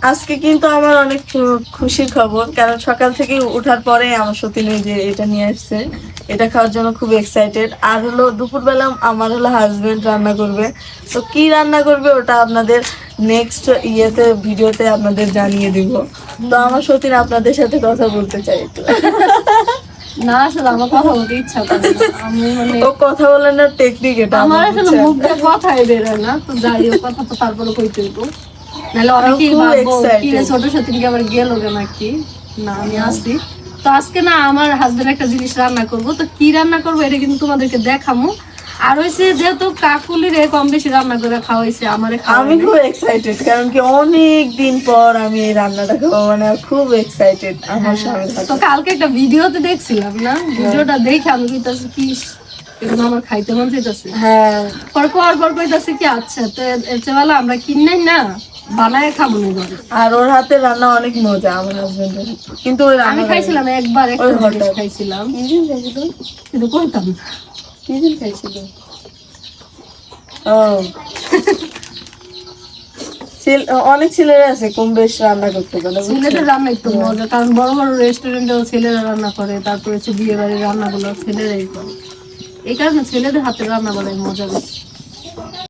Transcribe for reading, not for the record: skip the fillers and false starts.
আজকে কিন্তু আমার অনেক খুশির খবর, কারণ সকাল থেকে ওঠার পরে আমার সত্যি নেই যে এটা নিয়ে আসছে, এটা খাওয়ার জন্য খুব এক্সাইটেড। আর হলো দুপুরবেলা আমার হলো হাজবেন্ড রান্না করবে, তো কি রান্না করবে ওটা আপনাদের নেক্সট ভিডিওতে আপনাদের জানিয়ে দিব। তো আমার সত্যি আপনাদের সাথে কথা বলতে চাই একটু। না আসলে আমার কথা বলতে ইচ্ছা করে না, আমি মানে ও কথা বলার না টেকনিক এটা আমার আসলে মুখ দিয়ে কথাই বেরোয় না, তো যাই হোক কথা তো তারপরে কইতে হইব, নাহলে অনেকেই ভাববো কি রে ছোট সতীনকে আবার গেল কেন নাকি। না আমি আসছি তো আজকে না আমার হাজবেন্ড একটা জিনিস রান্না করব, তো কি রান্না করবো এটা কিন্তু তোমাদেরকে দেখামু। আর হইছে যেহেতু কাকুলির কম বেশি রান্না করে খাওয়াইছে আমারে, আমি খুব এক্সাইটেড, কারণ কি অনেক দিন পর আমি এই রান্নাটা খাবো, মানে খুব এক্সাইটেড আমার স্বামী। তো কালকে একটা ভিডিওতে দেখছিলাম না, ভিডিওটা দেখে আমি কইতাছি কি এগুলো আমার খাইতে মন চাইতাছে। হ্যাঁ পর কইতাছে কি আচ্ছা তো এর চেয়ে ভালো আমরা কিনে না বানায় খাবো না ঘরে। আর ওর হাতে রান্না অনেক মজা আমার হাজবেন্ডের, কিন্তু ওই আমি খাইছিলাম একবার একটা জিনিস খাইছিলাম কিন্তু কইতাম না কি দিন খাইছিল। ও অনেক ছেলেরা আছে কম বেশ রান্না করতে পারে, ছেলেদের রান্না একটু মজা, কারণ বড় বড় রেস্টুরেন্টেও ছেলেরা রান্না করে, তারপরে হচ্ছে বিয়ে বাড়ির রান্নাগুলো ছেলেরাই করে, এই কারণে ছেলেদের হাতের রান্না করাই মজা বেশি।